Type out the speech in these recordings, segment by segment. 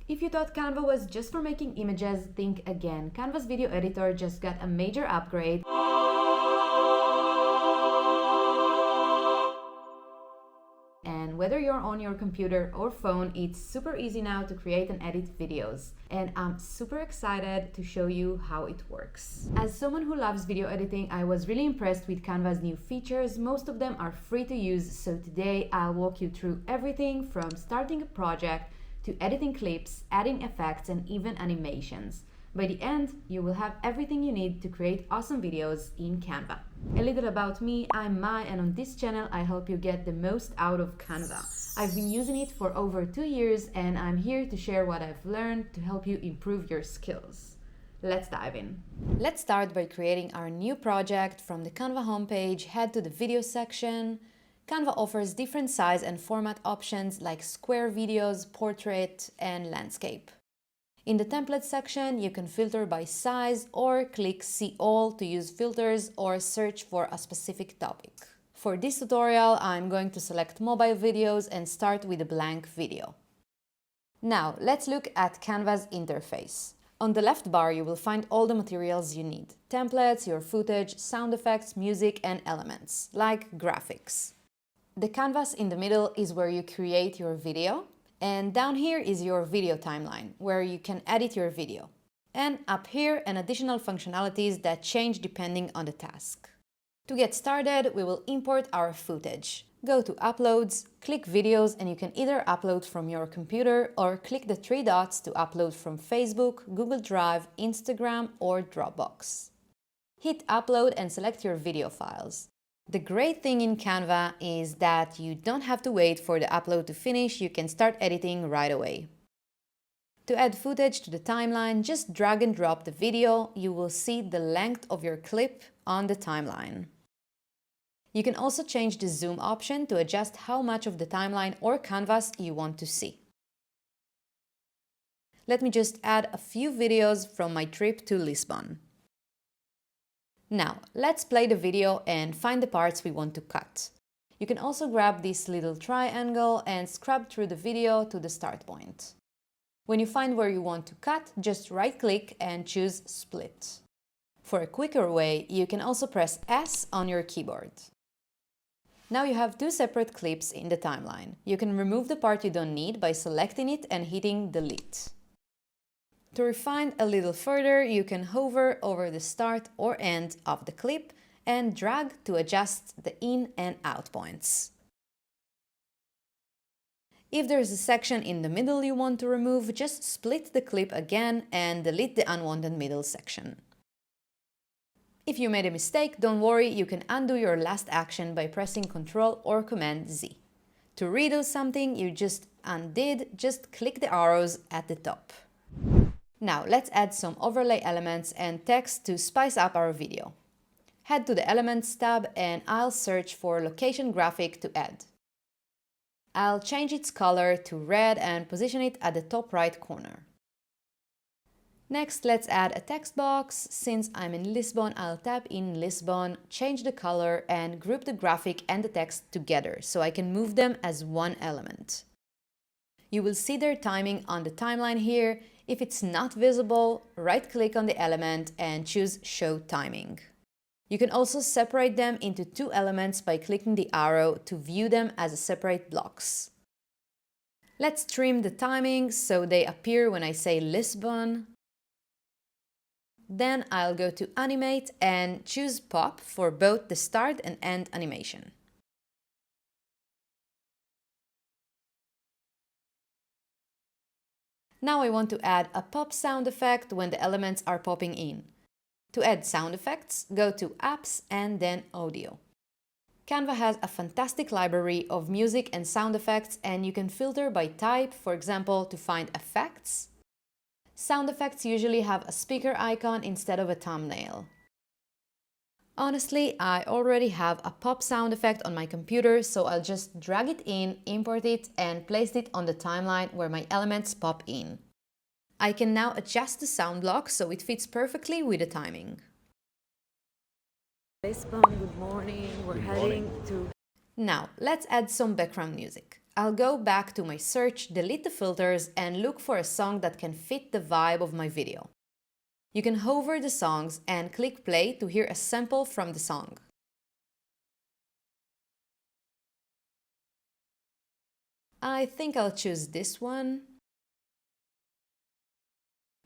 If you thought Canva was just for making images, think again. Canva's video editor just got a major upgrade. And whether you're on your computer or phone, it's super easy now to create and edit videos. And I'm super excited to show you how it works. As someone who loves video editing, I was really impressed with Canva's new features. Most of them are free to use, so today I'll walk you through everything from starting a project to editing clips, adding effects, and even animations. By the end, you will have everything you need to create awesome videos in Canva. A little about me, I'm Mai, and on this channel I help you get the most out of Canva. I've been using it for over 2 years and I'm here to share what I've learned to help you improve your skills. Let's dive in. Let's start by creating our new project. From the Canva homepage, head to the video section. Canva offers different size and format options like square videos, portrait, and landscape. In the template section, you can filter by size or click See All to use filters or search for a specific topic. For this tutorial, I'm going to select mobile videos and start with a blank video. Now, let's look at Canva's interface. On the left bar, you will find all the materials you need: templates, your footage, sound effects, music, and elements, like graphics. The canvas in the middle is where you create your video. And down here is your video timeline, where you can edit your video. And up here, an additional functionalities that change depending on the task. To get started, we will import our footage. Go to Uploads, click Videos, and you can either upload from your computer or click the 3 dots to upload from Facebook, Google Drive, Instagram, or Dropbox. Hit Upload and select your video files. The great thing in Canva is that you don't have to wait for the upload to finish, you can start editing right away. To add footage to the timeline, just drag and drop the video. You will see the length of your clip on the timeline. You can also change the zoom option to adjust how much of the timeline or canvas you want to see. Let me just add a few videos from my trip to Lisbon. Now, let's play the video and find the parts we want to cut. You can also grab this little triangle and scrub through the video to the start point. When you find where you want to cut, just right-click and choose Split. For a quicker way, you can also press S on your keyboard. Now you have 2 separate clips in the timeline. You can remove the part you don't need by selecting it and hitting Delete. To refine a little further, you can hover over the start or end of the clip and drag to adjust the in and out points. If there is a section in the middle you want to remove, just split the clip again and delete the unwanted middle section. If you made a mistake, don't worry, you can undo your last action by pressing Ctrl or Command Z. To redo something you just undid, just click the arrows at the top. Now let's add some overlay elements and text to spice up our video. Head to the Elements tab and I'll search for Location Graphic to add. I'll change its color to red and position it at the top right corner. Next, let's add a text box. Since I'm in Lisbon, I'll tap in Lisbon, change the color and group the graphic and the text together so I can move them as one element. You will see their timing on the timeline here. If it's not visible, right-click on the element and choose Show Timing. You can also separate them into 2 elements by clicking the arrow to view them as separate blocks. Let's trim the timing so they appear when I say Lisbon. Then I'll go to Animate and choose Pop for both the start and end animation. Now I want to add a pop sound effect when the elements are popping in. To add sound effects, go to Apps and then Audio. Canva has a fantastic library of music and sound effects, and you can filter by type, for example, to find effects. Sound effects usually have a speaker icon instead of a thumbnail. Honestly, I already have a pop sound effect on my computer, so I'll just drag it in, import it, and place it on the timeline where my elements pop in. I can now adjust the sound block so it fits perfectly with the timing. Lisbon, good morning. We're heading to... Now, let's add some background music. I'll go back to my search, delete the filters, and look for a song that can fit the vibe of my video. You can hover the songs and click play to hear a sample from the song. I think I'll choose this one.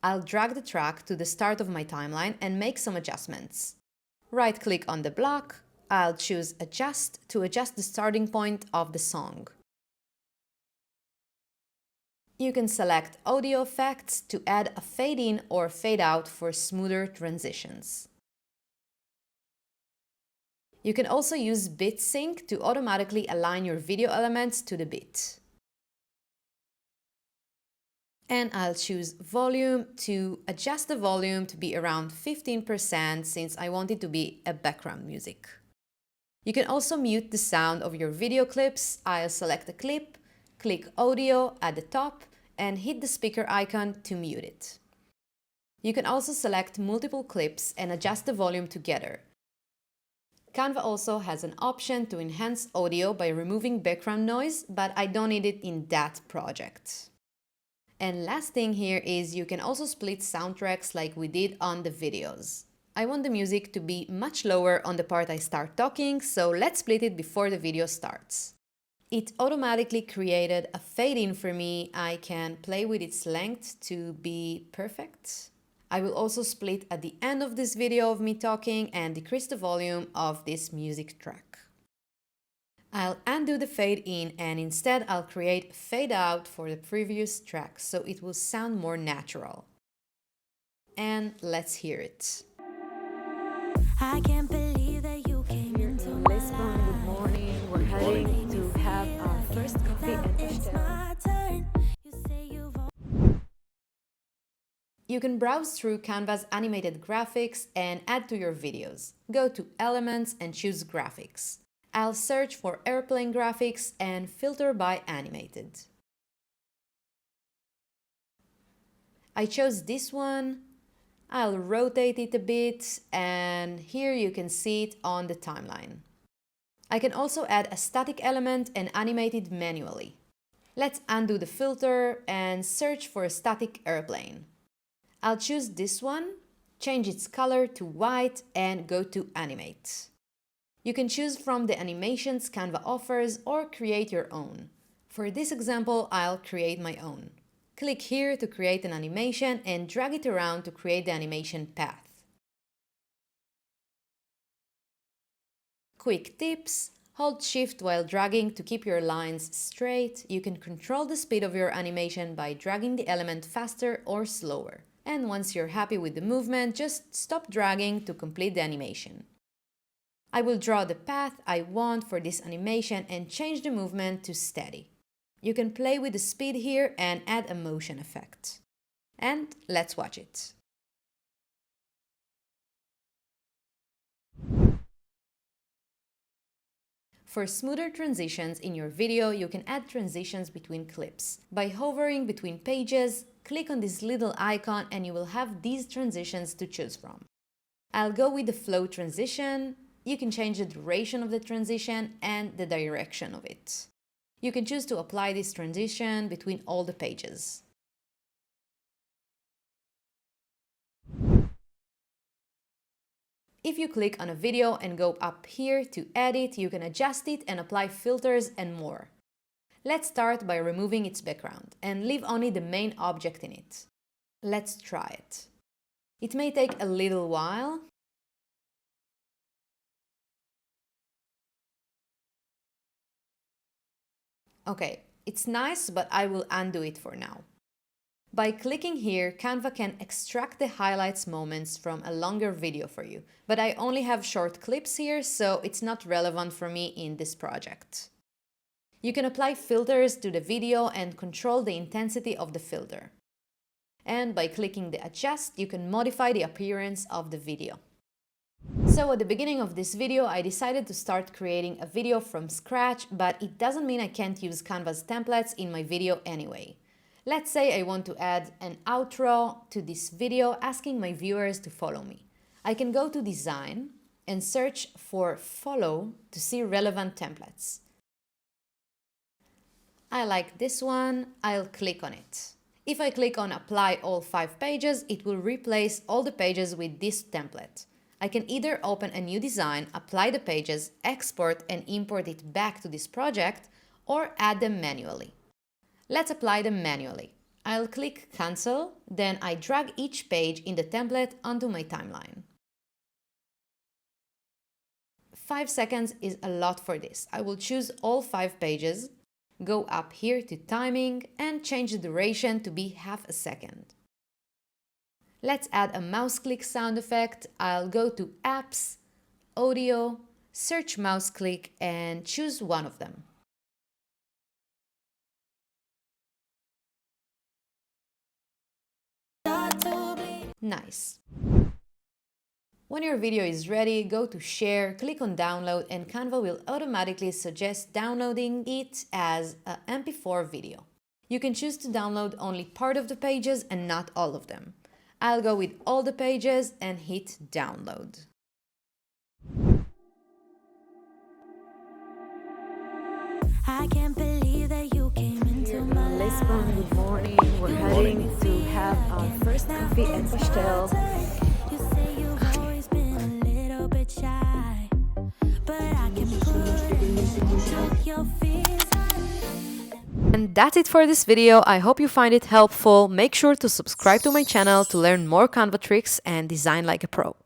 I'll drag the track to the start of my timeline and make some adjustments. Right-click on the block, I'll choose Adjust to adjust the starting point of the song. You can select Audio Effects to add a fade in or fade out for smoother transitions. You can also use Beat Sync to automatically align your video elements to the beat. And I'll choose Volume to adjust the volume to be around 15% since I want it to be a background music. You can also mute the sound of your video clips. I'll select a clip, click Audio at the top, and hit the speaker icon to mute it. You can also select multiple clips and adjust the volume together. Canva also has an option to enhance audio by removing background noise, but I don't need it in that project. And last thing here is you can also split soundtracks like we did on the videos. I want the music to be much lower on the part I start talking, so let's split it before the video starts. It automatically created a fade in for me. I can play with its length to be perfect. I will also split at the end of this video of me talking and decrease the volume of this music track. I'll undo the fade in and instead I'll create a fade out for the previous track so it will sound more natural. And let's hear it. I can't believe that you came into my Lisbon, good morning. We're heading to have our first coffee Now and it's my turn. You say you've You can browse through Canva's animated graphics and add to your videos. Go to Elements and choose Graphics. I'll search for airplane graphics and filter by animated. I chose this one. I'll rotate it a bit and here you can see it on the timeline. I can also add a static element and animate it manually. Let's undo the filter and search for a static airplane. I'll choose this one, change its color to white and go to Animate. You can choose from the animations Canva offers or create your own. For this example, I'll create my own. Click here to create an animation and drag it around to create the animation path. Quick tips: hold Shift while dragging to keep your lines straight. You can control the speed of your animation by dragging the element faster or slower. And once you're happy with the movement, just stop dragging to complete the animation. I will draw the path I want for this animation and change the movement to steady. You can play with the speed here and add a motion effect. And let's watch it. For smoother transitions in your video, you can add transitions between clips. By hovering between pages, click on this little icon and you will have these transitions to choose from. I'll go with the flow transition. You can change the duration of the transition and the direction of it. You can choose to apply this transition between all the pages. If you click on a video and go up here to edit, you can adjust it and apply filters and more. Let's start by removing its background and leave only the main object in it. Let's try it. It may take a little while. Okay, it's nice, but I will undo it for now. By clicking here, Canva can extract the highlights moments from a longer video for you, but I only have short clips here, so it's not relevant for me in this project. You can apply filters to the video and control the intensity of the filter. And by clicking the Adjust, you can modify the appearance of the video. So at the beginning of this video, I decided to start creating a video from scratch, but it doesn't mean I can't use Canva's templates in my video anyway. Let's say I want to add an outro to this video asking my viewers to follow me. I can go to Design and search for Follow to see relevant templates. I like this one, I'll click on it. If I click on apply all 5 pages, it will replace all the pages with this template. I can either open a new design, apply the pages, export and import it back to this project, or add them manually. Let's apply them manually. I'll click cancel, then I drag each page in the template onto my timeline. 5 seconds is a lot for this. I will choose all 5 pages, go up here to timing and change the duration to be half a second. Let's add a mouse click sound effect. I'll go to apps, audio, search mouse click and choose one of them. Nice. When your video is ready, go to Share, click on Download, and Canva will automatically suggest downloading it as a MP4 video. You can choose to download only part of the pages and not all of them. I'll go with all the pages and hit Download. I can't believe that you came into my life. Lisbon, good morning. We're heading to have our first coffee at Pastel. You say you've always been a little bit shy, but I can put into your fears. And that's it for this video. I hope you find it helpful. Make sure to subscribe to my channel to learn more Canva tricks and design like a pro.